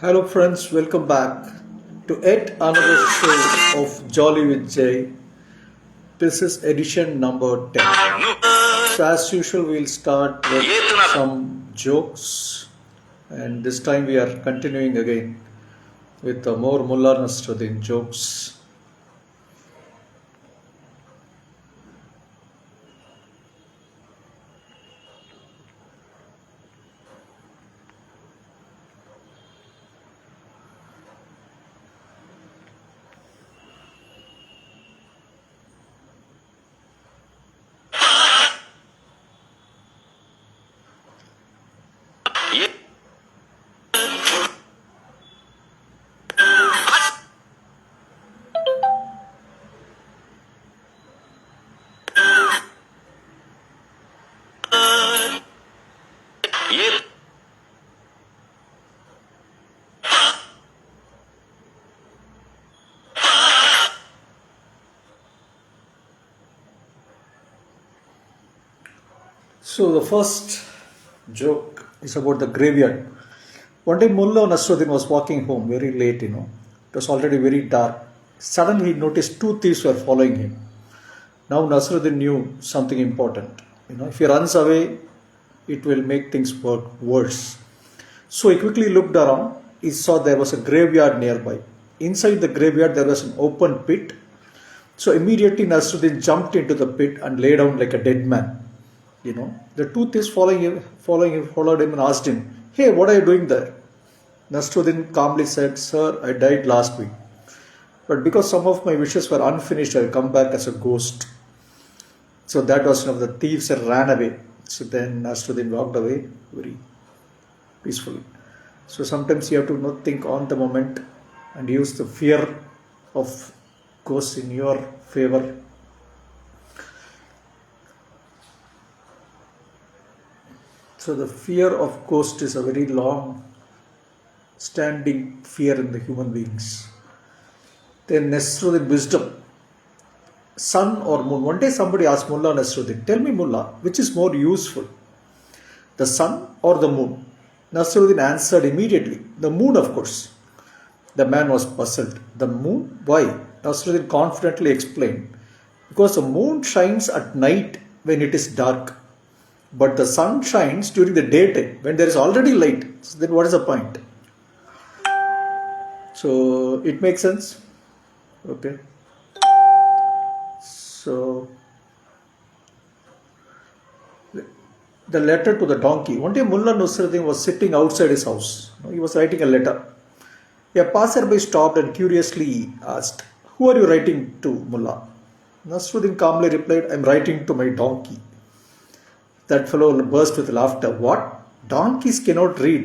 Hello friends, welcome back to yet another show of Jolly with Jay. This is edition number 10. So as usual we'll start with some jokes and this time we are continuing again with more Mullah Nasruddin jokes. So the first joke is about the graveyard. One day Mullah Nasruddin was walking home very late, It was already very dark. Suddenly he noticed two thieves were following him. Now Nasruddin knew something important. If he runs away, it will make things worse. So he quickly looked around. He saw there was a graveyard nearby. Inside the graveyard there was an open pit. So immediately Nasruddin jumped into the pit and lay down like a dead man. The two thieves followed him and asked him, "Hey, what are you doing there?" Nasruddin calmly said, "Sir, I died last week. But because some of my wishes were unfinished, I'll come back as a ghost." So that was one of the thieves and ran away. So then Nasruddin walked away very peacefully. So sometimes you have to not think on the moment and use the fear of ghosts in your favor. So the fear of ghost is a very long standing fear in the human beings. Then Nasruddin wisdom. Sun or moon? One day somebody asked Mullah Nasruddin, "Tell me, Mullah, which is more useful, the sun or the moon?" Nasruddin answered immediately, "The moon, of course." The man was puzzled. "The moon? Why?" Nasruddin confidently explained, "Because the moon shines at night when it is dark, but the sun shines during the daytime when there is already light. So then what is the point?" So it makes sense. Okay. So the letter to the donkey. One day Mullah Nasruddin was sitting outside his house. He was writing a letter. A passerby stopped and curiously asked, "Who are you writing to, Mullah?" Nasruddin calmly replied, "I'm writing to my donkey." That fellow burst with laughter. "What? Donkeys cannot read?"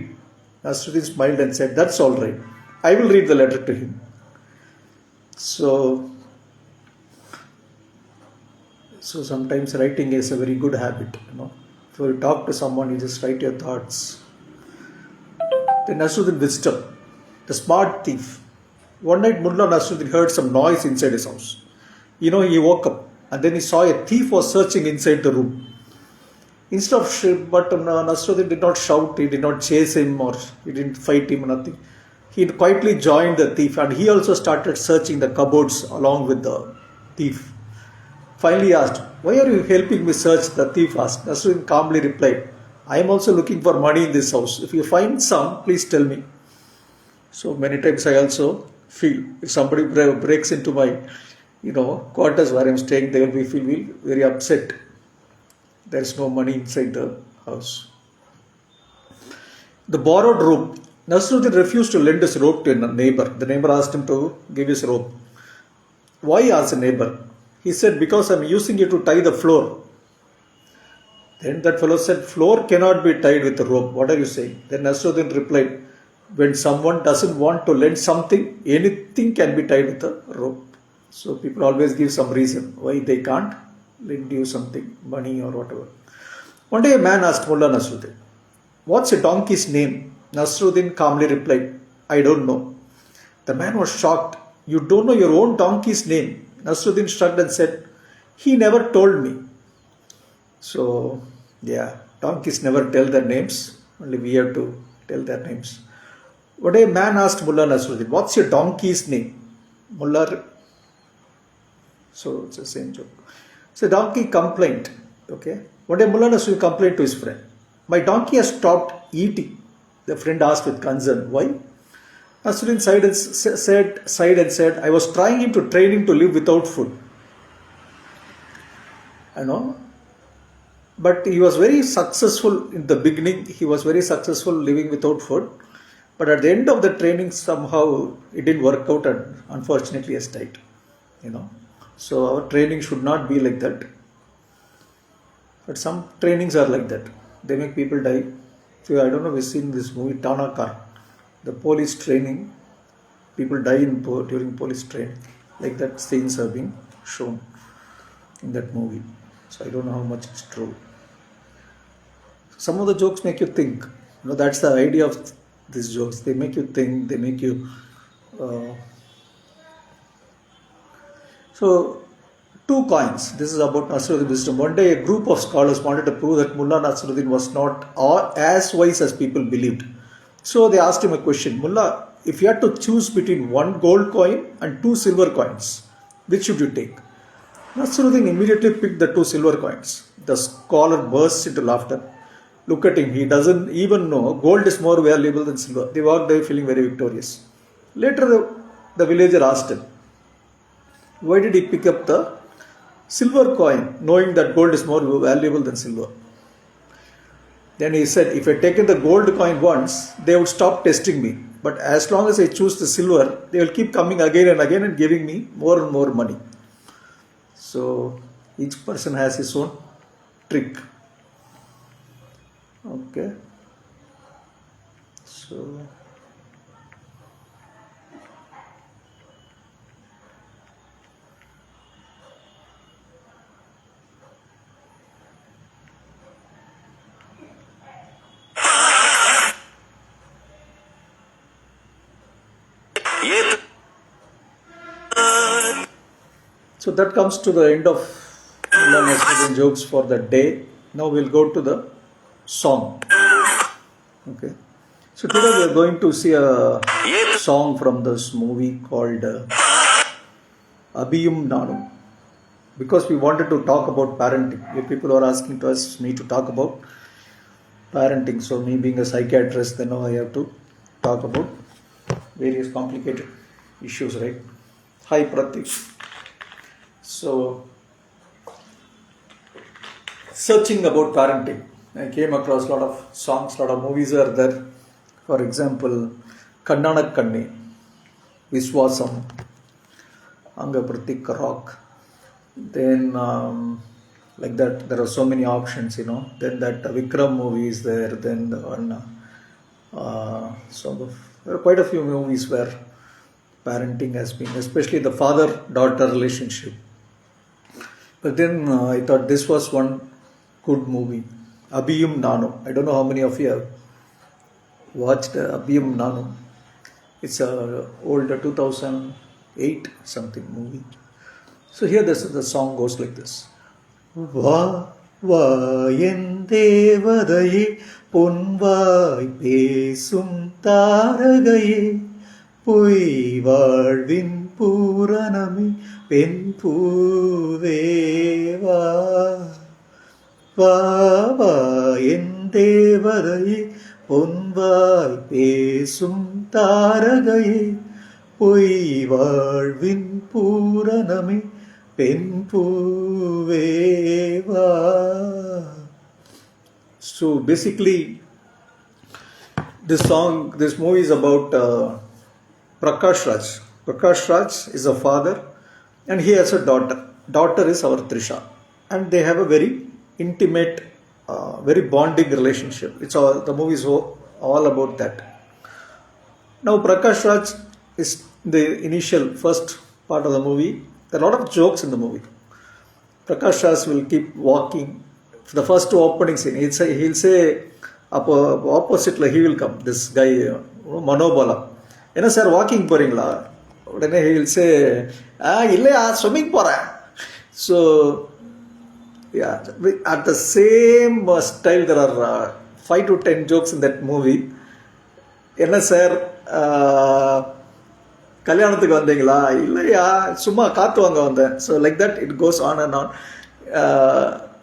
Nasruddin smiled and said, "That's all right. I will read the letter to him." So sometimes writing is a very good habit. If you talk to someone, you just write your thoughts. Then Nasruddin wisdom. The smart thief. One night Mullah Nasruddin heard some noise inside his house. He woke up and then he saw a thief was searching inside the room. But Nasruddin did not shout, he did not chase him or he didn't fight him, nothing. He quietly joined the thief and he also started searching the cupboards along with the thief. Finally he asked, "Why are you helping me search?" The thief asked. Nasruddin calmly replied, "I am also looking for money in this house. If you find some, please tell me." So many times I also feel if somebody breaks into my quarters where I am staying, they will feel very upset. There is no money inside the house. The borrowed rope. Nasruddin refused to lend his rope to a neighbor. The neighbor asked him to give his rope. "Why?" asked the neighbor. He said, "Because I am using it to tie the floor." Then that fellow said, "Floor cannot be tied with a rope. What are you saying?" Then Nasruddin replied, "When someone doesn't want to lend something, anything can be tied with a rope." So people always give some reason why they can't lend you something, money or whatever. One day a man asked Mullah Nasruddin, "What's a donkey's name?" Nasruddin calmly replied, "I don't know." The man was shocked. "You don't know your own donkey's name?" Nasruddin shrugged and said, "He never told me." So, donkeys never tell their names. Only we have to tell their names. One day a man asked Mullah Nasruddin, what's your donkey's name? Mullah, so it's the same joke. So donkey complained. Okay. One day Mullah Nasruddin complained to his friend, my donkey has stopped eating. The friend asked with concern, why? Nasruddin sighed and said, I was trying him to train him to live without food. You know, but he was very successful in the beginning. He was very successful living without food. But at the end of the training, somehow it didn't work out and unfortunately has died. You know, so our training should not be like that. But some trainings are like that. They make people die. So I don't know if you've seen this movie Tanakar, the police training. People die during police training. Like that scenes are being shown in that movie. So I don't know how much it's true. Some of the jokes make you think. You know, that's the idea of these jokes. They make you think. They make you. So, two coins. This is about Nasruddin wisdom. One day, a group of scholars wanted to prove that Mullah Nasruddin was not as wise as people believed. So they asked him a question. Mullah, if you had to choose between one gold coin and two silver coins, which should you take? Nasruddin immediately picked the two silver coins. The scholar burst into laughter. Look at him, he doesn't even know gold is more valuable than silver. They walked away feeling very victorious. Later, the villager asked him, why did he pick up the silver coin, knowing that gold is more valuable than silver? Then he said, if I had taken the gold coin once, they would stop testing me. But as long as I choose the silver, they will keep coming again and again and giving me more and more money. So each person has his own trick. Okay. So So that comes to the end of jokes for the day. Now we'll go to the song. Okay. So today we are going to see a song from this movie called Abiyum, Naanum. Because we wanted to talk about parenting. People are asking me to talk about parenting. So me being a psychiatrist, then now I have to talk about various complicated issues, right? Hi Pratik. So, searching about parenting, I came across a lot of songs, a lot of movies are there. For example, Kannana Kanni, Viswasam, Anga Pratik Rock. Then, like that, there are so many options, you know. Then that Vikram movie is there. Then the one, there are quite a few movies where parenting has been, especially the father-daughter relationship. But then I thought this was one good movie, Abiyum Naanum. I don't know how many of you have watched Abiyum Naanum. It's a older 2008 something movie. So here the song goes like this. Va va en devadaye ponvai pesum taragaye பொய் வாழ்வின் பூரணமே பெண் பூவேவா வா வா என் தேவதையே பொன்வாய் பேசும் தாரகையே பொய் வாழ்வின் பூரணமே பெண் பூவேவா. So basically this movie is about Prakash Raj. Prakash Raj is a father and he has a daughter. Daughter is our Trisha. And they have a very intimate, very bonding relationship. The movie is all about that. Now Prakash Raj is the initial first part of the movie. There are a lot of jokes in the movie. Prakash Raj will keep walking. The first two opening scene, he'll say opposite, he will come. This guy, Manobala. என்ன sir walking போகிறீங்களா? உடனே he will say இல்லையா swimming போகிறேன். So yeah, at the same style there are 5 to 10 jokes in that movie. என்ன sir கல்யாணத்துக்கு வந்தீங்களா? இல்லையா, சும்மா காத்து வாங்க வந்தேன். So like that it goes on and on.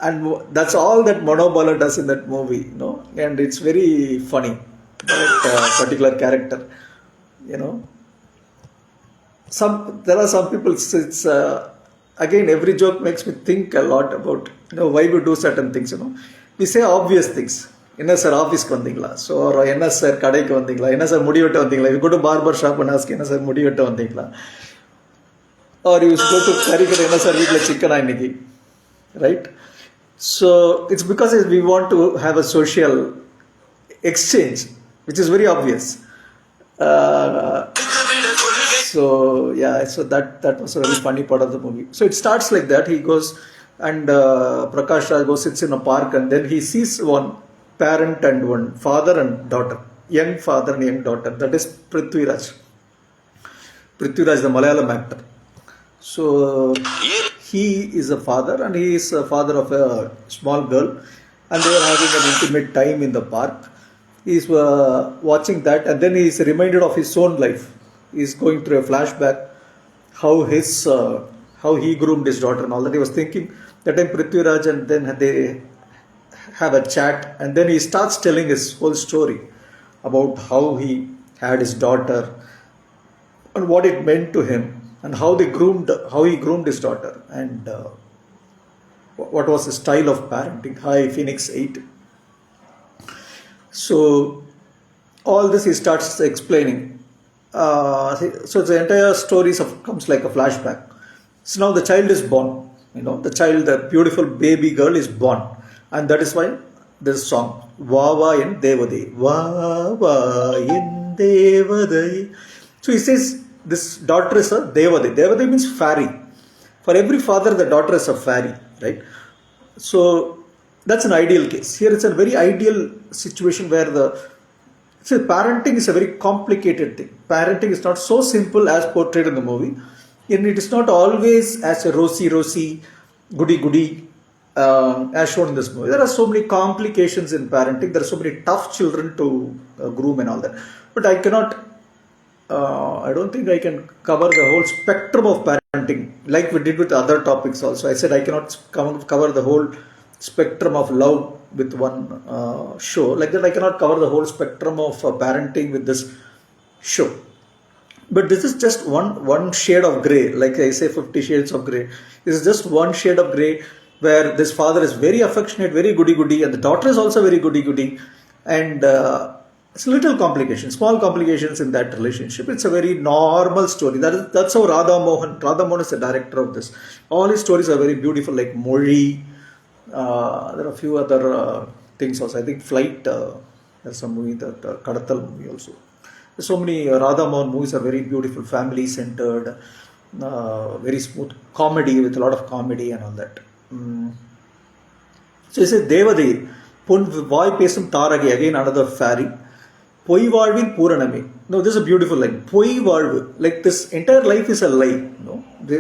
And that's all that Manobala does in that movie, you know, and it's very funny, that particular character, you know. There are some people, it's again, every joke makes me think a lot about, you know, why we do certain things, you know. We say obvious things. என்ன sir ஆஃபீஸ்க்கு வந்தீங்களா? So என்ன sir கடைக்கு வந்தீங்களா? என்ன sir முடி வெட்ட வந்தீங்களா? You go to barber shop and ask என்ன சார் முடி வெட்ட வந்தீங்களா? ஆர் யூ கோ டு கறிக்கடை, என்ன சார் வீட்டில் சிக்கனா இன்னைக்கு, right? So it's because we want to have a social exchange, which is very obvious. So yeah, so that was a very funny part of the movie. So it starts like that. He goes and Prakash Raj goes, sits in a park, and then he sees one parent and one father and daughter, young father and young daughter. That is Prithviraj, the Malayalam actor. So he is a father, and he is a father of a small girl, and they are having an intimate time in the park. He is watching that, and then he is reminded of his own life. He is going through a flashback, how he groomed his daughter and all that. He was thinking that time Prithviraj, and then they have a chat, and then he starts telling his whole story about how he had his daughter and what it meant to him, and how he groomed his daughter, and what was his style of parenting. Hi Phoenix 8. So all this he starts explaining. So the entire story comes like a flashback. So now the child is born, you know, the beautiful baby girl is born, and that is why this song, Vava in Devadai, Vava in Devadai. So he says this daughter is a Devadai. Devadai means fairy. For every father, the daughter is a fairy, right? So that's an ideal case. Here it's a very ideal situation where parenting is a very complicated thing. Parenting is not so simple as portrayed in the movie, and it is not always as a rosy, goody, as shown in this movie. There are so many complications in parenting. There are so many tough children to groom and all that. But I don't think I can cover the whole spectrum of parenting like we did with other topics also. I said I cannot cover the whole spectrum of love with one show. Like that, I cannot cover the whole spectrum of parenting with this show. But this is just one shade of grey. Like I say, 50 shades of grey. This is just one shade of grey where this father is very affectionate, very goody, and the daughter is also very goody, and it's little complications, small complications in that relationship. It's a very normal story. That's how Radha Mohan is the director of this. All his stories are very beautiful, like Mori. There are a few other things also. I think Flight, there's some movie, that Kadatal movie also. There's so many Radha Mohan movies are very beautiful, family centered, very smooth comedy, with a lot of comedy and all that. So he says Devadai, Pon Vai Pesum Taragi, again another fairy. Poi Valvin Puraname. No, this is a beautiful line. Poi Valvu. Like this entire life is a lie. No?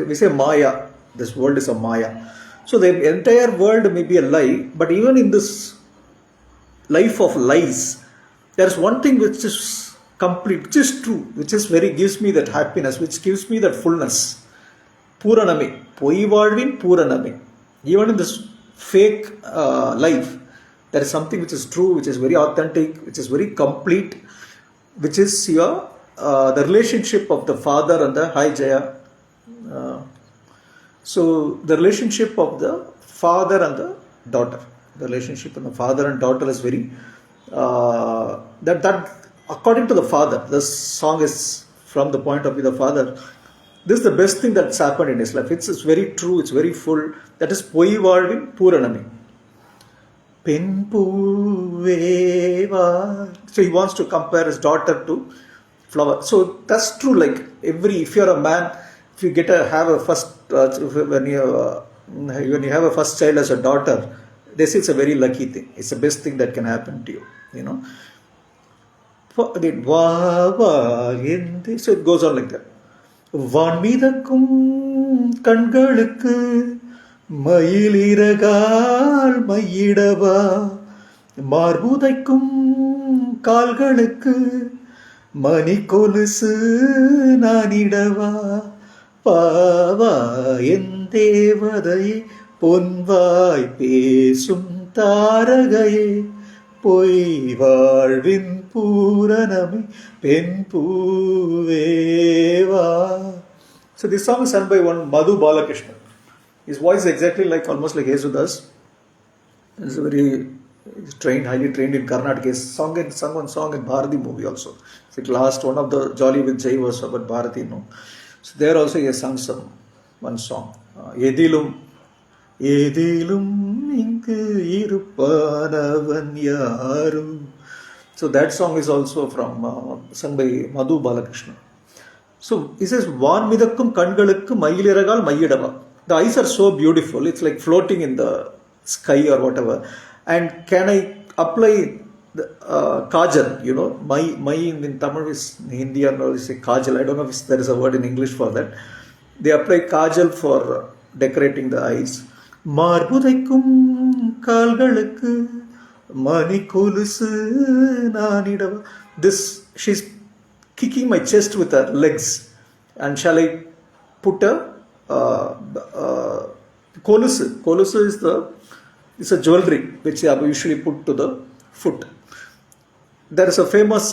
We say Maya. This world is a Maya. So the entire world may be a lie, but even in this life of lies, there is one thing which is complete, which is true, which is gives me that happiness, which gives me that fullness. Puraname. Poi Valvin Puraname. Even in this fake life, there is something which is true, which is very authentic, which is very complete, which is the relationship of the father and the Hi Jaya. So the relationship of the father and the daughter. The relationship of the father and daughter is very that according to the father. This song is from the point of view of the father. This is the best thing that's happened in his life. It's very true. It's very full. That is Poi Valvin Puranami. Penpuveva. So he wants to compare his daughter to flower. So that's true. Like if you're a man, if you have a first when you have a first child as a daughter, they say it's a very lucky thing. It's the best thing that can happen to you. You know. So it goes on like that. வான்மீதக்கும் கண்களுக்கு மயிலிறகால் மையிடவா மார்புதைக்கும் கால்களுக்கு மணி கொலுசு நானிடவா பாவா என் தேவதையே பொன்வாய் பேசும் தாரகையே பொய் வாழ்வின் பூரணமே பெண் பூவேவா. So this song is sung by one Madhu Balakrishnan. His voice is exactly like almost like Yesudas. He's trained, highly trained in Karnataka. He's sung one song in Bharati movie also. It's like last one of the Jolly with Jai was about Bharati, no. So there also he has sung one song. Edilum ingu irupanavan yaru. So that song is also from sung by Madhu Balakrishnan. So he says, Van midakkum kangalukku mayiliragal mayidava. The eyes are so beautiful, it's like floating in the sky or whatever. And can I apply the kajal, my in Tamil is Hindi or is a kajal. I don't know if there is a word in English for that. They apply kajal for decorating the eyes. Marbudaikkum kalgalukku mani kolusu naanidava. This, she's kicking my chest with her legs, and shall I put a kolusu? Kolusu is a jewelry which I usually put to the foot. There is a famous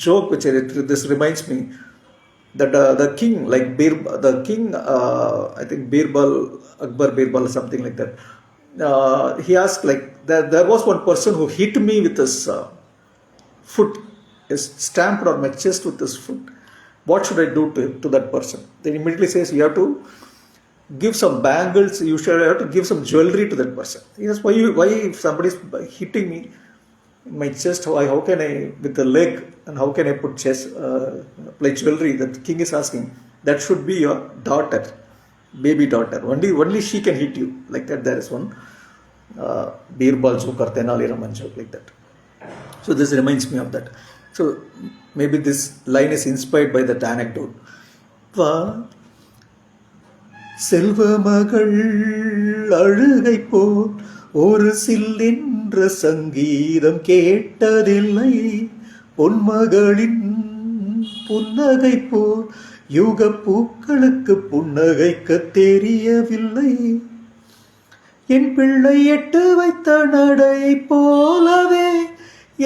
joke which this reminds me that the king, like I think Birbal, Akbar Birbal, something like that. He asked, like, there was one person who hit me with his foot, is stamped on my chest with his foot. What should I do to that person? Then immediately says, you have to give some bangles, you should have to give some jewelry to that person. He says, why if somebody is hitting me in my chest, how can I, with the leg, and how can I put play jewelry? That king is asking, that should be your daughter, baby daughter. Only she can hit you. Like that, there is one Birbal joke or Tenali Raman joke like that. So this reminds me of that. So maybe this line is inspired by that anecdote. செல்வ மகள் அழுகை போல் ஒரு சில்லென்ற சங்கீதம் கேட்டதில்லை, பொன்மகளின் புன்னகை போல் யுக பூக்களுக்கு புன்னகைக்க தெரியவில்லை, என் பிள்ளை எட்டு வைத்த நடையை போலவே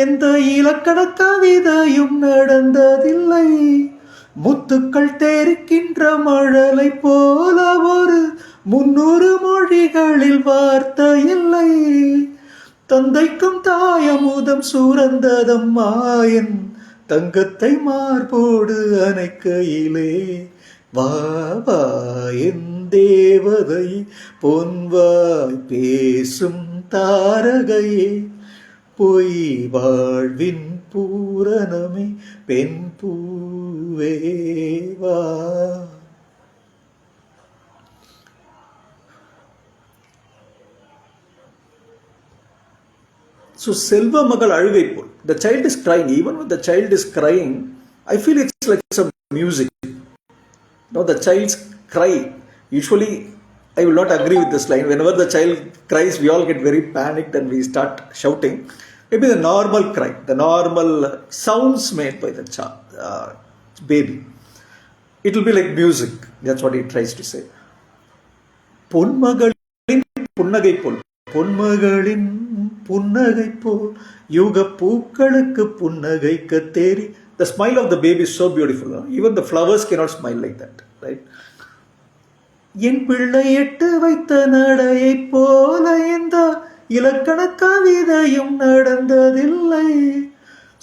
எந்த இலக்கண கவிதையும் நடந்ததில்லை, முத்துக்கள் தெரிக்கின்ற மழலை போல ஒரு 300 மொழிகளில் வார்த்தை இல்லை, தந்தைக்கும் தாயமுதம் சுரந்ததம்மா என் தங்கத்தை மார்போடு அணைக்கையிலே, வா வா என் தேவதை பொன்வாய் பேசும் தாரகையே, பொய் வாழ்வின் பூரணமே பெண் பூவேவா. So Selva Magal Alugai Pol. The child is crying. Even when the child is crying, I feel it's like some music. Now the child's cry. Usually, I will not agree with this line. Whenever the child cries, we all get very panicked and we start shouting. Maybe the normal cry, the normal sounds made by the child, baby. It will be like music. That's what he tries to say. பொன்மகளின் புன்னகை போல், பொன்மகளின் புன்னகை போல் யுக பூக்களுக்கு புன்னகைக்க தேரி. The smile of the baby is so beautiful. Even the flowers cannot smile like that, right? என் பிள்ளை எட்டு வைத்த நடையை போல எந்த இலக்கண கவிதையும் நடந்ததில்லை.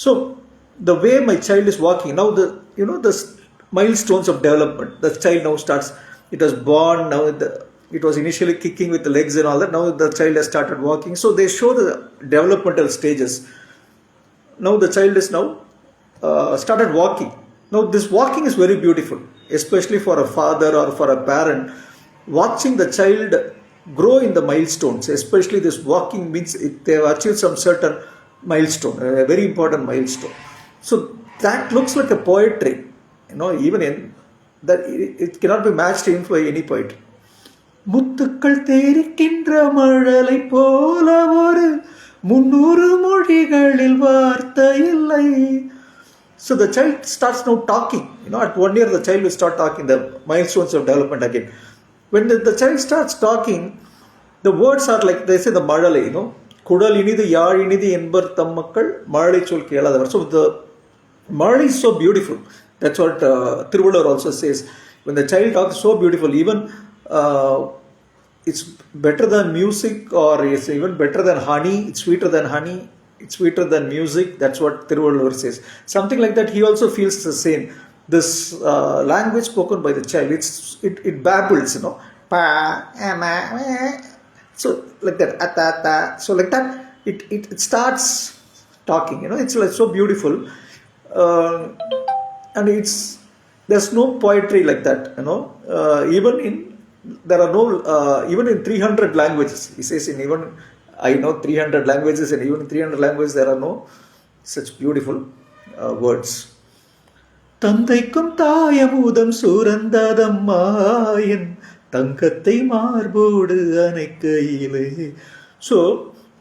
So the way my child is walking now, the milestones of development. The child now starts. It was born. Now it was initially kicking with the legs and all that. Now the child has started walking. So they show the developmental stages. Now the child is now started walking. Now this walking is very beautiful, especially for a father or for a parent. Watching the child grow in the milestones, especially this walking means they have achieved some certain milestone, a very important milestone. So that looks like a poetry, even in that it cannot be matched in by any poetry. முத்துக்கள் தெரிக்கின்ற மழலை போல ஒரு 300 மொழிகளில் வார்த்தை இல்லை, So the child starts now talking. At 1 year the child will start talking, the milestones of development again. When the child starts talking, the words are like they say the madalai, kudal inidi yaar inidi enbar tammakkal madalai chol keladavar. So the madalai is so beautiful. That's what Thiruvalur also says. When the child talks so beautiful, even it's better than music, or it's even better than honey, it's sweeter than honey, it's sweeter than music. That's what Thiruvalur says. Something like that, he also feels the same. This language spoken by the child, it babbles, pa, ma, so like that, ata. So like that, it starts talking, it's like so beautiful. And there's no poetry like that, even in there are no even in 300 languages, he says, in even I know 300 languages, and even in 300 languages there are no such beautiful words. தந்தைக்கும் தாயமுதம் சுரந்ததம்மாயன் தங்கத்தை மார்போடு அணைக்கையிலே. So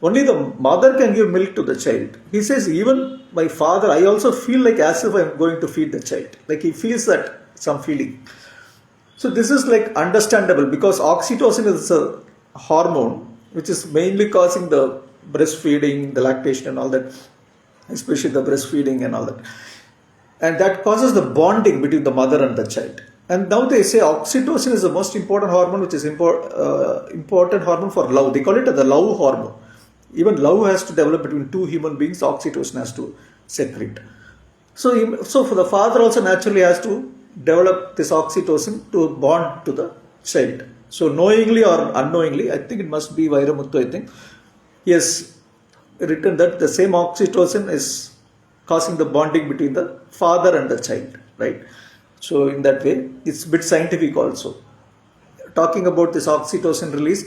only the mother can give milk to the child. He says, even my father, I also feel like as if I'm going to feed the child. Like he feels that some feeling. So this is like understandable, because oxytocin is a hormone which is mainly causing the breastfeeding, the lactation and all that, especially the breastfeeding and all that. And that causes the bonding between the mother and the child. And now they say oxytocin is the most important hormone, which is important hormone for love. They call it the love hormone. Even love has to develop between two human beings, oxytocin has to secrete. So for the father also naturally has to develop this oxytocin to bond to the child. So knowingly or unknowingly, I think it must be Vairamuthu, I think, he has written that the same oxytocin is causing the bonding between the father and the child, right? So in that way, it's a bit scientific also. Talking about this oxytocin release,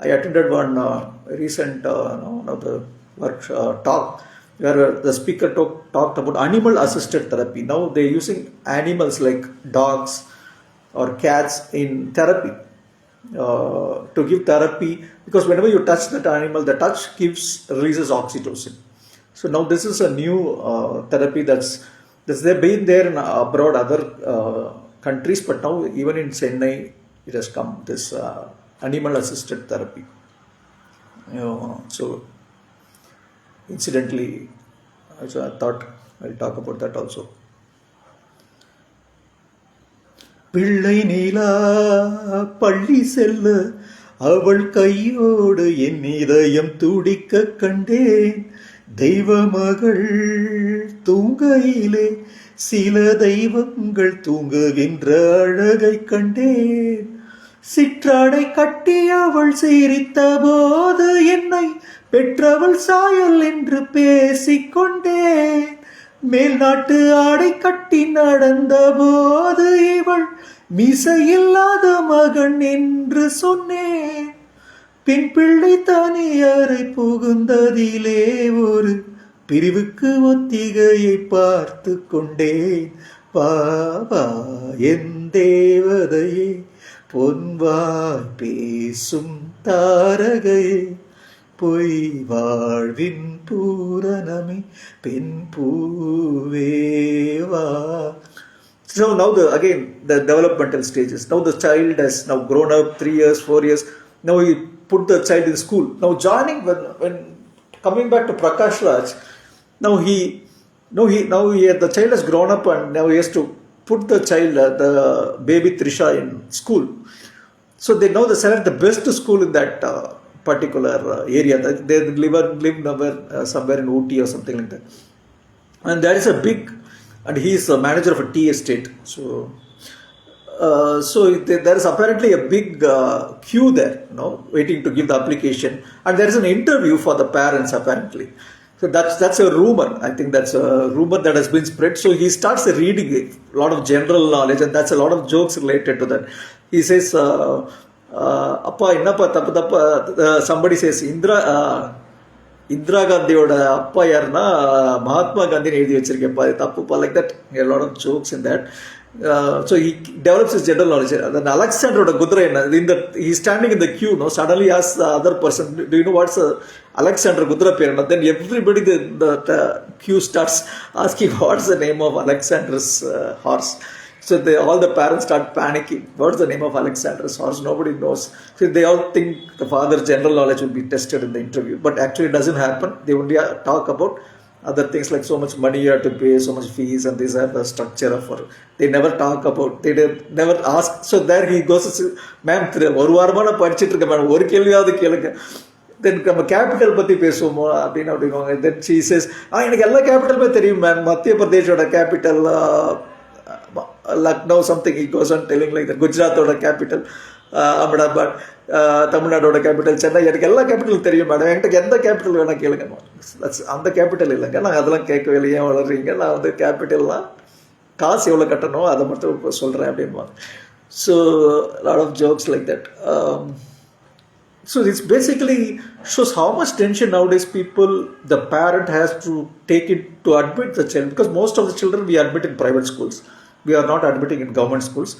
I attended one recent one of the talk where the speaker talked about animal assisted therapy. Now they're using animals like dogs or cats in therapy, to give therapy, because whenever you touch that animal, the touch releases oxytocin. So now this is a new therapy that's they've been there in abroad, other countries, but now even in Chennai it has come, this animal assisted therapy. So incidentally, I thought I'll talk about that also. பிள்ளை நிலா பள்ளி செல்ல அவள் கையோடு என் இதயம் துடிக்க கண்டேன். தெய்வ மகள் தூங்கையிலே சில தெய்வங்கள் தூங்குகின்ற அழகை கண்டேன். சிற்றாடை கட்டி அவள் சிரித்த போது என்னை பெற்றவள் சாயல் என்று பேசிக்கொண்டேன். மேல் நாட்டு ஆடை கட்டி நடந்த போது இவள் மீசையில்லாத மகன் என்று சொன்னேன். பின் பிள்ளை தனியறை புகுந்ததிலே ஒரு பிரிவுக்கு ஒத்திகையை பார்த்து கொண்டேன். பாவா என் தேவதையே, பொன்வாய் பேசும் தாரகையே, பொய் வாழ்வின் பூரணமே பெண் பூவேவா. So now the developmental stages. Now the child has now grown up 3 years, 4 years. Now he put the child in school. Now joining when coming back to Prakash Raj, now the child has grown up, and now he has to put the child, the baby Trisha, in school. So they select the best school in that particular area. They live somewhere in Ooty or something like that. And there is a big, and he is a manager of a tea estate. So there is apparently a big queue there, waiting to give the application. And there is an interview for the parents apparently. So that's a rumor. I think that's a rumor that has been spread. So he starts reading a lot of general knowledge, and that's a lot of jokes related to that. He says, "Appa, innappa tappa." Somebody says, Indira Gandhiyoda appa yarna Mahatma Gandhi எழுதி வச்சிருக்கேப்பா, தப்புப்பா, like that. A lot of jokes in that. So he develops his general knowledge. Then Alexander Gudra, he's standing in the queue, no, suddenly asks the other person, do you know what's Alexander Gudra Pirana? Then everybody the queue starts asking what's the name of Alexander's horse. So all the parents start panicking. What's the name of Alexander's horse? Nobody knows. So they all think the father's general knowledge will be tested in the interview. But actually it doesn't happen. They only talk about other things like so much money you have to pay, so much fees, and these are the structure of. They never talk about. They never ask. So there he goes, ma'am, ஒரு வாரமா நான் படிச்சிட்டு இருக்கேன் madam, ஒரு கேள்வியாவது கேளுங்க. Then நம்ம capital பற்றி பேசுவோமோ அப்படின்னு then she says, எனக்கு எல்லா கேபிட்டலுமே தெரியும் மேம், மத்திய பிரதேஷோட capital Lucknow something, he goes on telling like the Gujarat capital, Ahmedabad, Tamil Nadu capital, Chennai, எனக்கு எல்லா கேபிட்டலும் தெரியும் மேடம், என்கிட்ட எந்த கேபிட்டல் வேணா கேளுங்க. அந்த கேபிட்டல் இல்லைங்க, நான் அதெல்லாம் கேட்க வெளியே வளர்றீங்க, நான் வந்து கேபிட்டல்லாம் காசு எவ்வளோ கட்டணும் அதை மட்டும் சொல்கிறேன் அப்படின்வாங்க. So a lot of jokes like that. So this basically shows how much tension nowadays the parent has to take it to admit the child, because most of the children we admit in private schools. We are not admitting in government schools.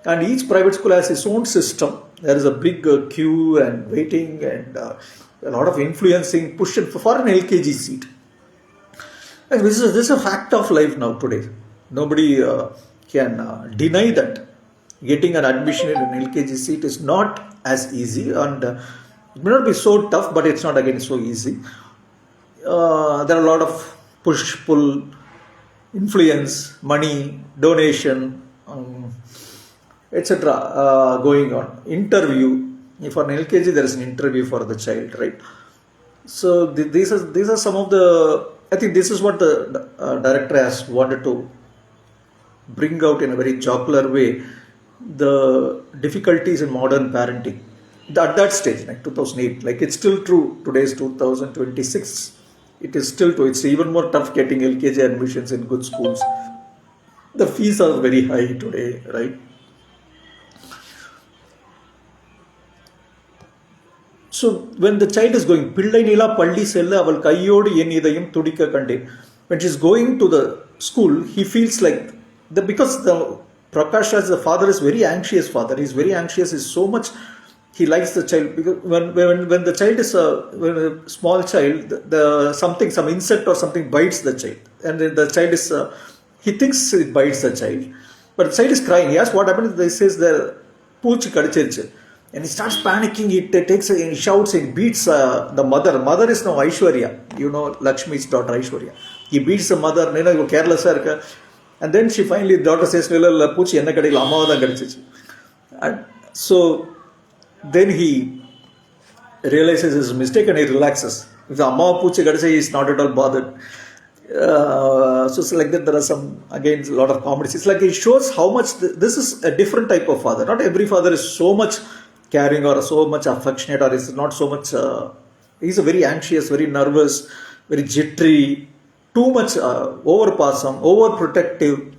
And each private school has its own system. There is a big queue and waiting and a lot of influencing, pushing for an LKG seat. And this is a fact of life now today. Nobody can deny that. Getting an admission in an LKG seat is not as easy, and it may not be so tough, but it's not again so easy. There are a lot of push-pull, influence, money, donation, etc. Going on. Interview. For an LKG, there is an interview for the child, right? So these are some of the. I think this is what the director has wanted to bring out in a very jocular way. The difficulties in modern parenting at that stage, like 2008, like it's still true. Today's 2026, it is still true. It's even more tough getting LKG admissions in good schools. The fees are very high today, right? So when the child is going, Pillai Nila Palli Sella Aval Kayodi Yenidayum Tudika Kande, when she's going to the school, he feels like because the Prakash as the father is very anxious father. He's very anxious. He's so much. He likes the child because when the child is when a small child, some insect or something bites the child, and the child is he thinks it bites the child, but the child is crying. He asks what happened. He says the pooch kadichirchu, and he starts panicking. He shouts. He beats the mother. Mother is now Aishwarya. You know Lakshmi's daughter Aishwarya. He beats the mother. You careless irukka. And then she finally, the daughter says, Puchi enna kadikala amma da kadichichu. And so then he realizes his mistake and he relaxes. If the amma Puchi kadichi, he is not at all bothered. So it's like that. There are some, again, a lot of comedies. It's like it shows how much this is a different type of father. Not every father is so much caring or so much affectionate, or is not so much. He's a very anxious, very nervous, very jittery. Too much overpassing, overprotective,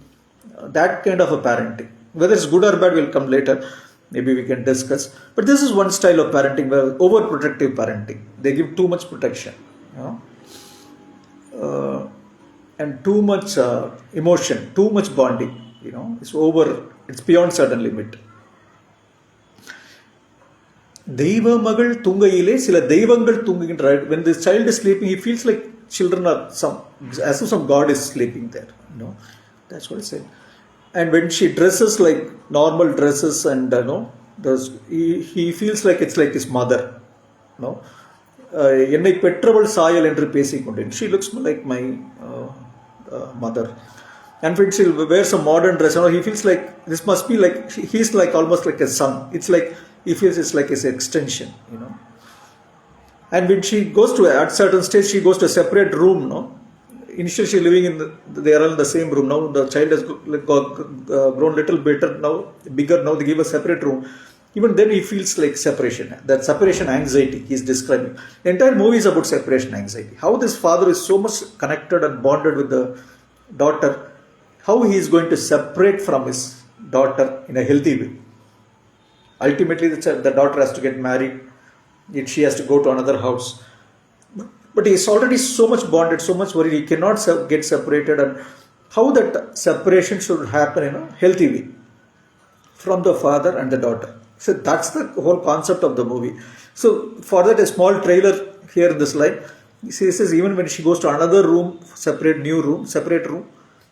that kind of a parenting. Whether it's good or bad will come later. Maybe we can discuss. But this is one style of parenting, where overprotective parenting. They give too much protection, and too much emotion, too much bonding. It's beyond certain limit. Deiva Magal Tungayile, Sila Devangal Tungintra. When the child is sleeping, he feels like children are as if some god is sleeping there. That's what it said. And when she dresses like normal dresses, and he feels like it's like his mother. Ennai petraval saayal endru pesikondren. She looks like my mother. And when she wears a modern dress, he feels like this must be like he's like almost like a son. It's like he feels it's like his extension. And when she goes to, at certain stage, she goes to a separate room. Initially, she living they are all in the same room. Now the child has grown little better now, bigger now. They give a separate room. Even then, he feels like separation. That separation anxiety he is describing. The entire movie is about separation anxiety. How this father is so much connected and bonded with the daughter. How he is going to separate from his daughter in a healthy way. Ultimately, the daughter has to get married. She has to go to another house. But he is already so much bonded, so much worried. He cannot get separated, and how that separation should happen in a healthy way from the father and the daughter. So that's the whole concept of the movie. So for that, a small trailer here in this slide. She says even when she goes to another room, separate room,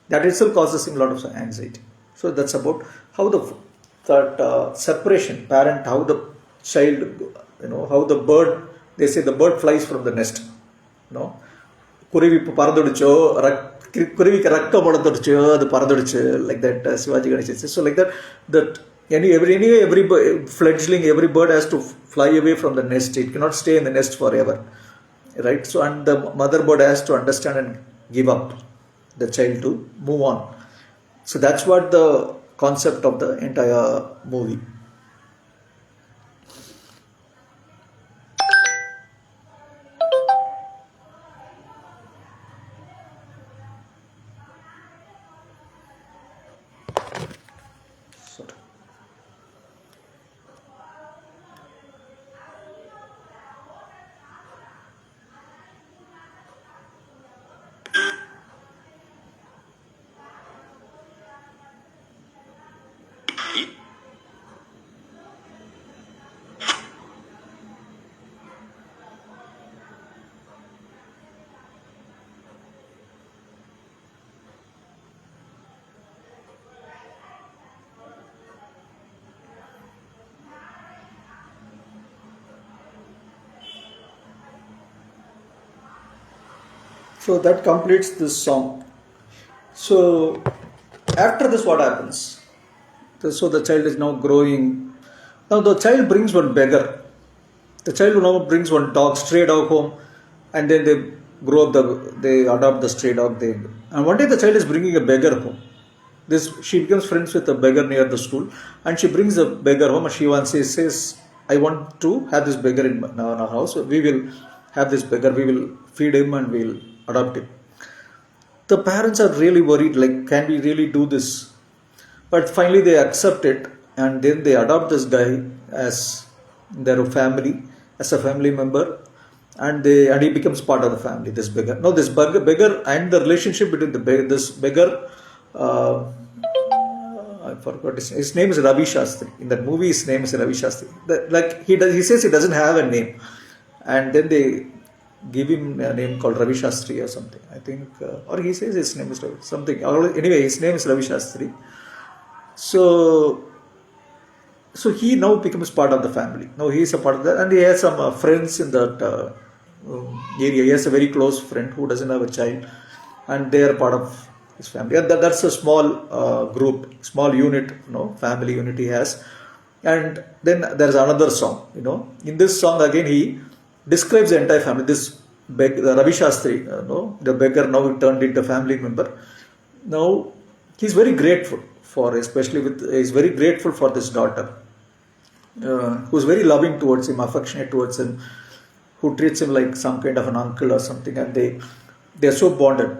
that itself causes him a lot of anxiety. So that's about how separation, parent, how the child, how the bird, they say the bird flies from the nest. குருவி பறந்துடுச்சோ குருவிக்கு ரக்கம் பறந்துடுச்சோ அது பறந்துடுச்சு like that Shivaji Ganesh says. So like that every fledgling, every bird has to fly away from the nest. It cannot stay in the nest forever, right? So and the mother bird has to understand and give up the child to move on. So that's what the concept of the entire movie. So that completes this song. So after this, what happens? So the child is now growing. Now the child brings one beggar. The child now brings one dog, stray dog home, and then they grow up. They adopt the stray dog. And one day the child is bringing a beggar home. She becomes friends with a beggar near the school, and she brings a beggar home. And she says, "I want to have this beggar in our house. We will have this beggar. We will feed him and we will adopt him." The parents are really worried, like, can we really do this? But finally they accept it, and then they adopt this guy as their family, as a family member, and he becomes part of the family, this beggar. Now this beggar and the relationship between this beggar, I forgot his name is Ravi Shastri. In that movie his name is Ravi Shastri. He says he doesn't have a name, and then they give him a name called Ravi Shastri or something, I think, or he says his name is something. Anyway, his name is Ravi Shastri. So he now becomes part of the family. Now he is a part of that, and he has some friends in that area. He has a very close friend who doesn't have a child, and they are part of his family. And that's a small group, small unit, family unit he has. And then there's another song. In this song again he describes the entire family. This Ravi Shastri, the beggar now turned into a family member. Now he's very grateful he's very grateful for this daughter, who's very loving towards him, affectionate towards him, who treats him like some kind of an uncle or something, and they are so bonded,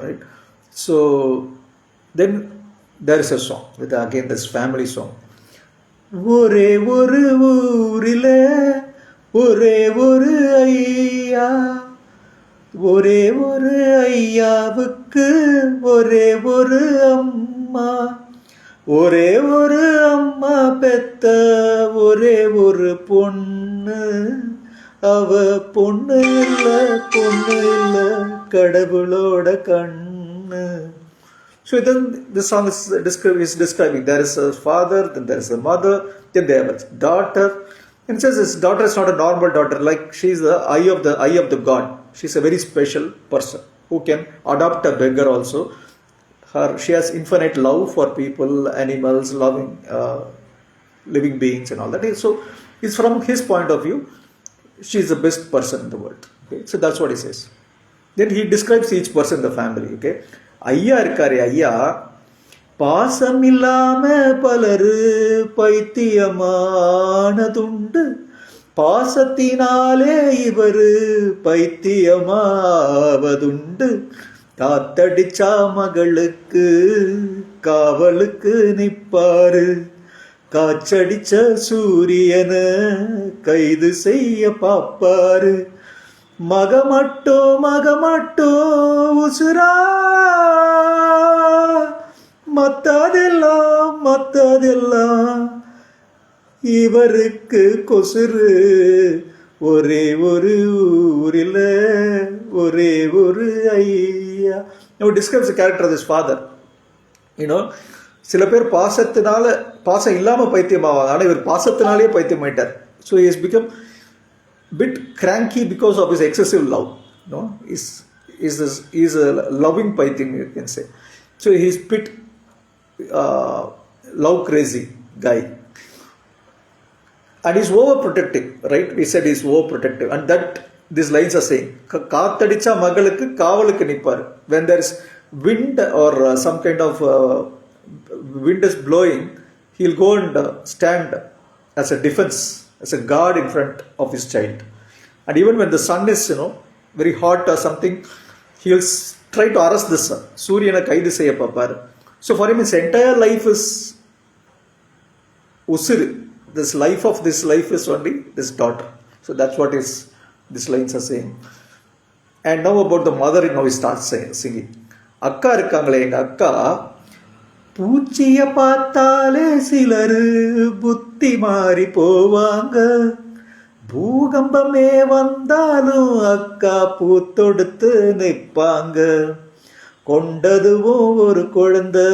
right? So then there is a song with again this family song. ஒரே ஒரு ஊரிலே ஒரே ஒரு ஐயா, ஒரே ஒரு ஐயாவுக்கு ஒரே ஒரு அம்மா, ஒரே ஒரு அம்மா பெத்த ஒரே ஒரு பொண்ணு, அவ பொண்ணு இல்ல கடவுளோட கண்ணு. So then the song is describing there is a father, then there is a mother, then they have a daughter. And it says this daughter is not a normal daughter, like she is the eye of the God. She is a very special person who can adopt a beggar also. She has infinite love for people, animals, loving living beings and all that. So it's from his point of view, she is the best person in the world. Okay? So that's what he says. Then he describes each person in the family. Okay, ஐயா இருக்காரு, ஐயா பாசம் இல்லாம பலரு பைத்தியமானதுண்டு, பாசத்தினாலே இவரு பைத்தியமாவதுண்டு, காத்தடிச்சா மகளுக்கு காவலுக்கு நிப்பாரு, காச்சடிச்ச சூரியனை கைது செய்ய பாப்பாரு, மகமட்டோ உசுரா மத்ததெல்லாம் இவருக்கு கொசுறு ஒரே ஒரு ஊரில் ஒரே ஒரு ஐயா. Now describes the character of this father. சில பேர் பாசம் இல்லாமல் பைத்தியமாவாங்க. ஆனால் இவர் பாசத்தினாலே பைத்தியமாயிட்டார். So he has become bit cranky because of his excessive love. He's a loving python, you can say. So he's bit love crazy guy. And he's overprotective, right? We said he's overprotective. And that these lines are saying, காத்தடிச்சா மகளுக்கு காவலுக்கு நிப்பார். When there is wind or some kind of wind is blowing, he'll go and stand as a defense, as a guard in front of his child. And even when the sun is, very hot or something, he'll try to arrest the sun. Suryana கைது செய்ய பார்ப்பார். So for him, his entire life is usuru. This life is only this daughter. So that's what these lines are saying. And now about the mother, he starts singing. அக்கா இருக்காங்களே, எங்க அக்கா பூச்சிய பார்த்தாலே சிலரு புத்தி மாறி போவாங்க. பூகம்பமே வந்தாலும் அக்கா பூத்தொடுத்து நிற்பாங்க. கொண்டதுவும் ஒரு குழந்தை,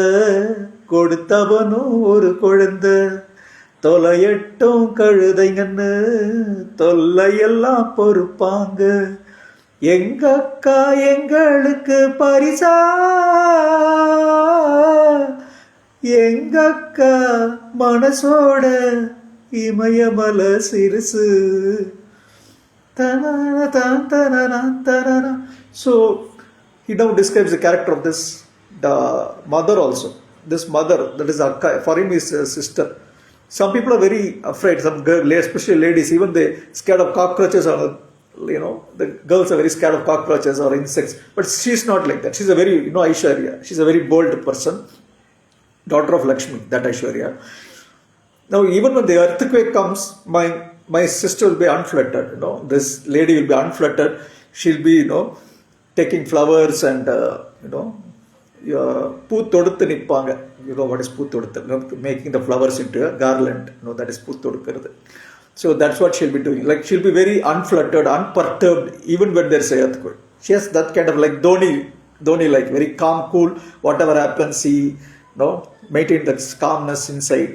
கொடுத்தவனும் ஒரு குழந்தை. தொலையட்டும் கழுதைங்கன்னு தொல்லையெல்லாம் பொறுப்பாங்க. எங்க அக்கா எங்களுக்கு பரிசா, எங்க அக்கா மனசோட இமயமல சிறுசு. So he now describes the character of this mother also. This mother, that is akka, for him is a sister. Some people are very afraid, some girls, especially ladies, even they scared of cockroaches, or the girls are very scared of cockroaches or insects. But she's not like that. She's a very, Aishwarya, she's a very bold person, daughter of Lakshmi, that Aishwarya. Now even when the earthquake comes, my sister will be unfluttered. This lady will be unfluttered. She'll be taking flowers and பூ தொடுத்து நிற்பாங்க. What is பூ தொடுத்து? Making the flowers into a garland. That is பூ தொடுக்கிறது. So that's what she'll be doing. Like she'll be very unfluttered, unperturbed, even when there's an earthquake. She has that kind of like Dhoni, like very calm, cool. Whatever happens, he maintain that calmness inside.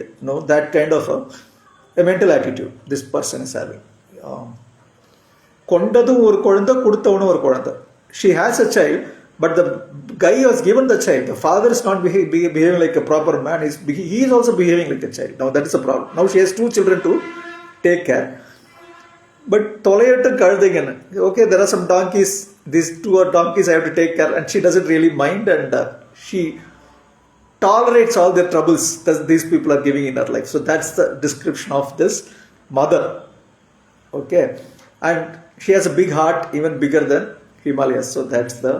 That kind of a mental attitude this person is having. கொண்டதும் ஒரு குழந்தை, கொடுத்தவனும் ஒரு குழந்தை. She has a child, but the guy who has given the child, the father is not behaving like a proper man. He is also behaving like a child. Now that is a problem. Now she has 2 children to take care. But தொலையட்டு கழுதைங்கன்னு, okay, there are some donkeys, these 2 are donkeys, I have to take care, and she doesn't really mind, and she tolerates all the troubles that these people are giving in her life. So that's the description of this mother. Okay, and she has a big heart, even bigger than Himalayas. So that's the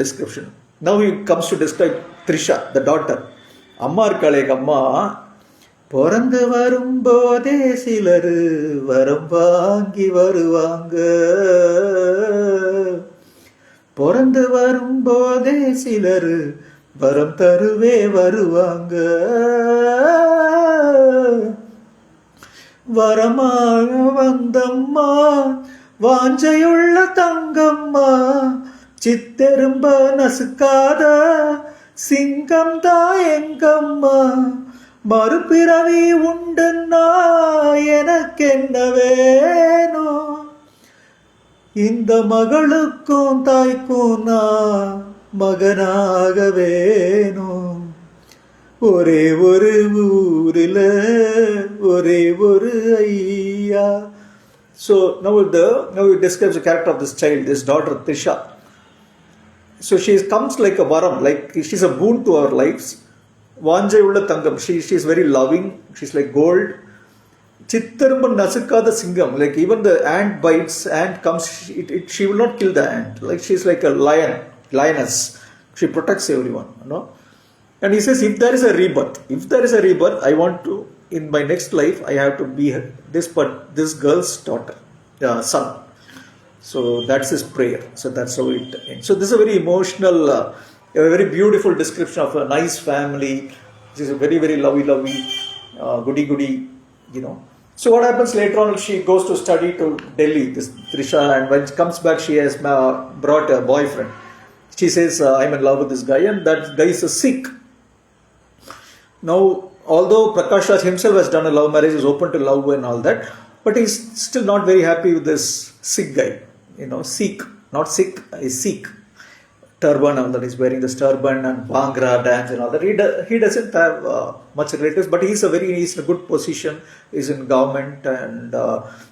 description. Now he comes to describe Trisha, the daughter. அம்மா இருக்காளே, எங்க அம்மா பிறந்து வரும்போதே சிலரு வரம் வாங்கி வருவாங்க. பிறந்து வரும்போதே சிலரு வரம் தருவே வருவாங்க. வரமாக வந்தம்மா வாஞ்சையுள்ள தங்கம்மா, சித்தெரும்ப நசுக்காத சிங்கம்தா எங்கம்மா. மறுபிறவி உண்டுன்னா எனக்கு என்ன வேணும், இந்த மகளுக்கும் தாய்க்கும் நான் மகனாக வேணும். ஒரே ஒரு ஊரில் ஒரே ஒரு ஐயா. So now he describes the character of this child, this daughter Trisha. So she comes like a varam, like she's a boon to our lives. Vanjai ulla thangam, she is very loving, she's like gold. Chittarumban nasukada singam, like even the ant bites, ant comes, she will not kill the ant. Like she's like a lioness. She protects everyone, And he says, if there is a rebirth, I want to, in my next life, I have to be this girl's daughter, son. So that's his prayer. So that's how it ends. So this is a very emotional, a very beautiful description of a nice family. This is a very, very lovey, goody goody, you know. So what happens later on? She goes to study to Delhi, this Trisha, and when she comes back, she has brought a boyfriend. She says, "I'm in love with this guy," and that guy is a Sikh. Now, although Prakash Raj himself has done a love marriage, is open to love and all that, but he's still not very happy with this Sikh guy. You know, Sikh, not Sikh, is Sikh. Turban, all that, he's wearing this turban and Bhangra dance and all that. He doesn't have much relatives, but he's in a good position. He's in government, and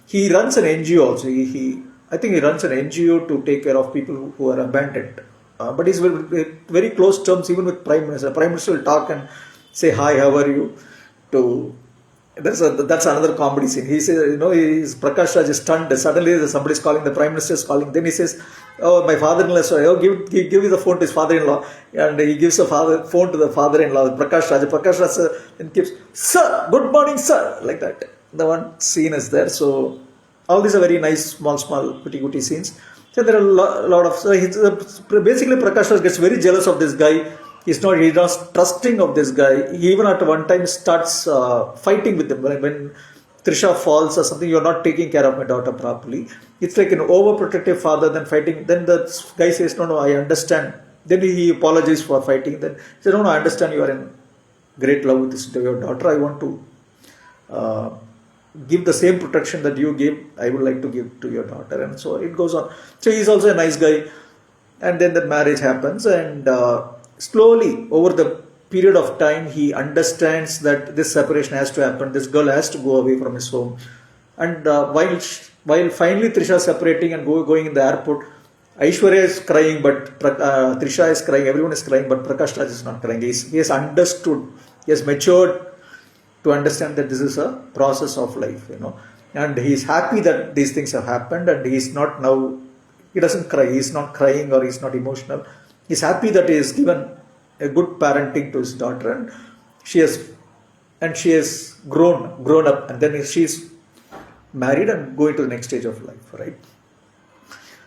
he runs an NGO also. I think he runs an NGO to take care of people who are abandoned. But he's very close terms even with Prime Minister. Prime Minister will talk and say, "Hi, how are you?" To that's another comedy scene. He says, Prakash Raj is stunned. Suddenly somebody's calling, the Prime Minister is calling. Then he says, "Oh, my father-in-law, so give me the phone to his father-in-law." And he gives the phone to the father-in-law, Prakash Raj. Prakash Raj and keeps, "Sir, good morning, sir," like that. The one scene is there. So all these are very nice, small, goody scenes. So there are a lot of. So basically, Prakash Raj gets very jealous of this guy. He's not trusting of this guy. He even at one time starts fighting with him. When Trisha falls or something, "You're not taking care of my daughter properly." It's like an overprotective father then fighting. Then the guy says, "No, I understand." Then he apologizes for fighting. Then he says, "No, I understand you are in great love with your daughter. I want to give the same protection that you gave. I would like to give to your daughter." And so it goes on. So he's also a nice guy. And then the marriage happens, and slowly over the period of time he understands that this separation has to happen. This girl has to go away from his home. And while finally Trisha is separating and going in the airport, Aishwarya is crying, but Trisha is crying, everyone is crying, but Prakash Raj is not crying. He has understood, he has matured to understand that this is a process of life, and he is happy that these things have happened, and he doesn't cry, he is not crying or he is not emotional. He is happy that he has given a good parenting to his daughter, and she has grown up, and then she is married and going to the next stage of life, right?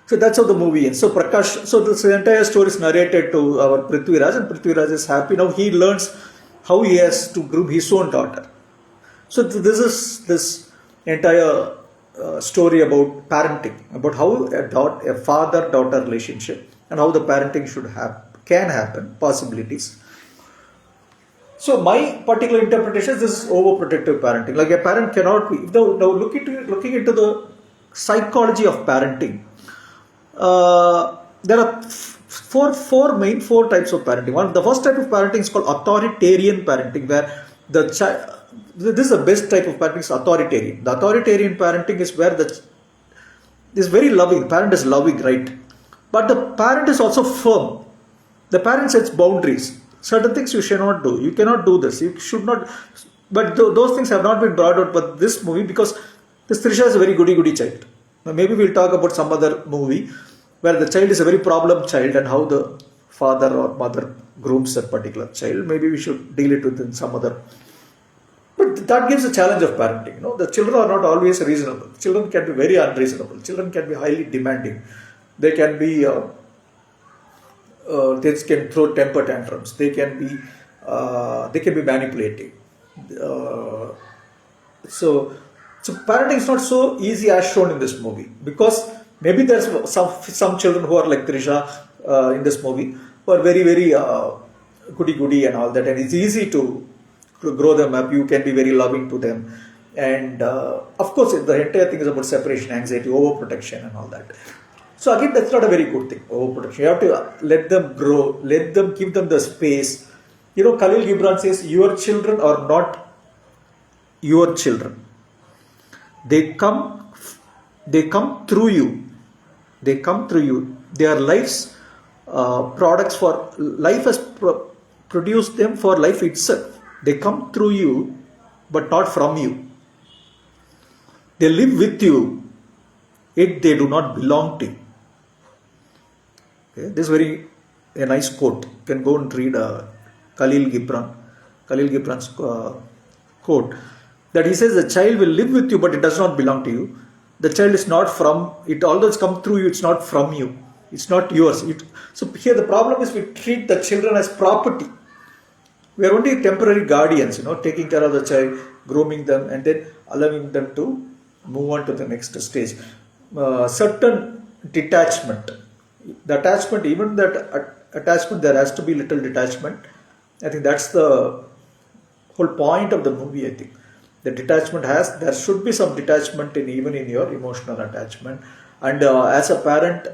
So that's how the movie ends. So this entire story is narrated to our Prithviraj, and Prithviraj is happy. Now he learns how he has to groom his own daughter. So this is this entire story about parenting, about how a father-daughter relationship and how the parenting can happen, possibilities. So my particular interpretation is this is overprotective parenting. Like a parent cannot be. Now looking into the psychology of parenting, there are four types of parenting. The first type of parenting is called authoritarian parenting, where this is the best type of parenting, is authoritarian. The authoritarian parenting is where is very loving. The parent is loving, right? But the parent is also firm. The parent sets boundaries. Certain things you should not do. You cannot do this. You should not. But those things have not been brought out by this movie, because this Trisha is a very goody child. Now maybe we'll talk about some other movie where the child is a very problem child and how the father or mother grooms that particular child. Maybe we should deal it with in some other. But that gives a challenge of parenting. The children are not always reasonable. Children can be very unreasonable. Children can be highly demanding. They can be. They can throw temper tantrums. They can be manipulative. So parenting is not so easy as shown in this movie, because maybe there's some children who are like Trisha in this movie, who are very goody and all that, and it's easy to grow them up. You can be very loving to them, and of course the entire thing is about separation anxiety, overprotection and all that. So again, that's not a very good thing, overprotection. You have to let them grow, give them the space. Khalil Gibran says, your children are not your children. They come through you. They come through you. They are life's products for life has produced them for life itself. They come through you, but not from you. They live with you, yet they do not belong to you. Okay? This is a nice quote. You can go and read Khalil Gibran's quote. That he says the child will live with you, but it does not belong to you. the child is not from it, although it's come through you, it's not from you, it's not yours. So here the problem is we treat the children as property. We are only temporary guardians, taking care of the child, grooming them, and then allowing them to move on to the next stage. Certain detachment, the attachment, even that attachment, there has to be little detachment. I think that's the whole point of the movie. I think the detachment there should be some detachment even in your emotional attachment. And as a parent,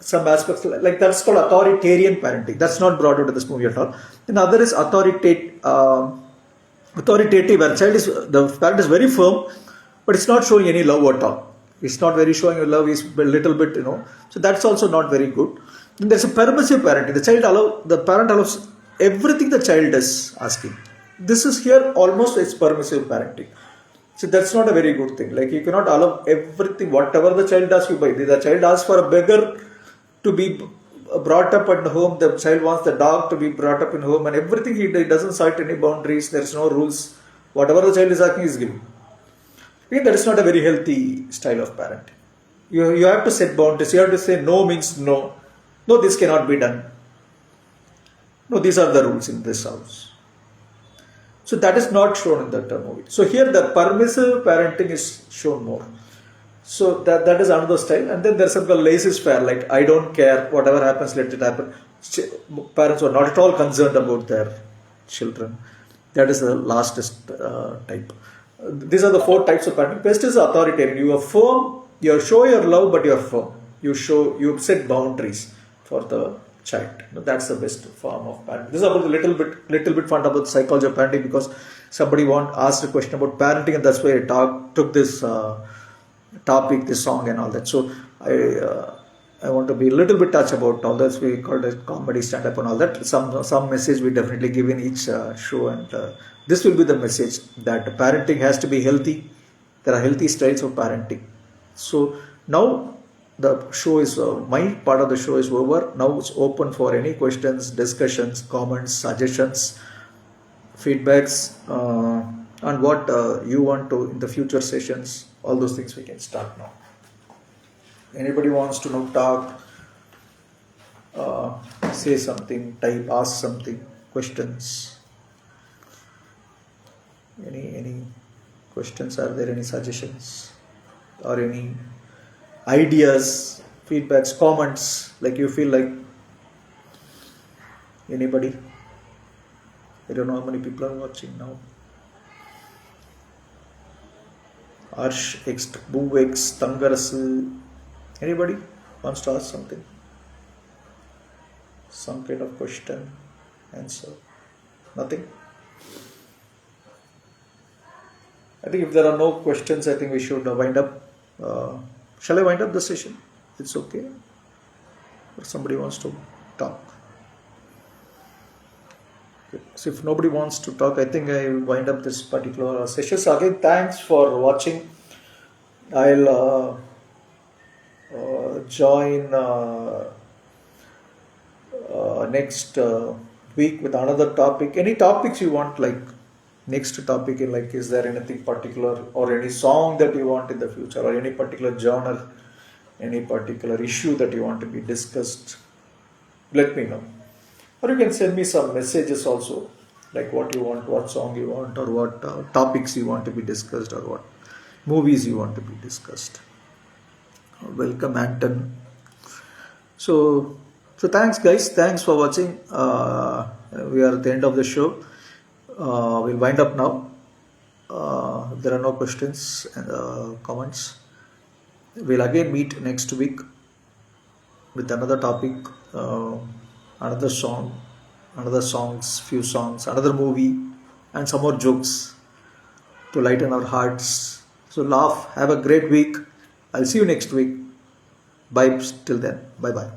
some aspects like that's called authoritarian parenting. That's not brought out in this movie at all. And other is authoritative, where the parent is very firm, but it's not showing any love at all. It's not very showing your love. Is a little bit, So that's also not very good. And there's a permissive parenting. The parent allows everything the child is asking. This is here almost it's permissive parenting. So that's not a very good thing. Like, you cannot allow everything, whatever the child asks you buy. The child asks for a beggar to be brought up at home. The child wants the dog to be brought up in home, and everything he doesn't set any boundaries. There's no rules. Whatever the child is asking is given. That is not a very healthy style of parenting. You have to set boundaries. You have to say no means no. No, this cannot be done. No, these are the rules in this house. So that is not shown in that movie. So here the permissive parenting is shown more. So that is another style. And then there's something called laissez-faire, like I don't care, whatever happens, let it happen. Parents are not at all concerned about their children. That is the lastest type. These are the 4 types of parenting. Best is authoritarian. You are firm, you show your love, but you are firm. You set boundaries for the child. That's the best form of parenting. This is about a little bit fun about the psychology of parenting, because somebody asked a question about parenting, and that's why I took this topic, this song and all that. So I want to be a little bit touch about all that. We called it comedy, stand-up and all that. Some message we definitely give in each show, and this will be the message that parenting has to be healthy. There are healthy styles of parenting. So now the show is, my part of the show is over. Now it's open for any questions, discussions, comments, suggestions, feedbacks, on what you want to in the future sessions. All those things we can start now. Anybody wants to talk, say something, type, ask something, questions. Any questions? Are there any suggestions or any ideas, feedbacks, comments? Like you feel like anybody? I don't know how many people are watching now. Arsh, Buvex, Tangarasu. Anybody wants to ask something? Some kind of question, answer? Nothing? I think if there are no questions, I think we should wind up. Shall I wind up the session? It's okay. Or somebody wants to talk? Okay. So if nobody wants to talk, I think I will wind up this particular session. So again, thanks for watching. I'll join next week with another topic. Any topics you want, like next topic, like is there anything particular or any song that you want in the future, or any particular genre, any particular issue that you want to be discussed? Let me know. Or you can send me some messages also, like what you want, what song you want, or what topics you want to be discussed, or what movies you want to be discussed. Welcome, Anton. So thanks guys, thanks for watching. We are at the end of the show. We'll wind up now. If there are no questions and comments, we'll again meet next week with another topic, another song, few songs, another movie, and some more jokes to lighten our hearts. So laugh, have a great week. I'll see you next week. Bye till then. Bye bye.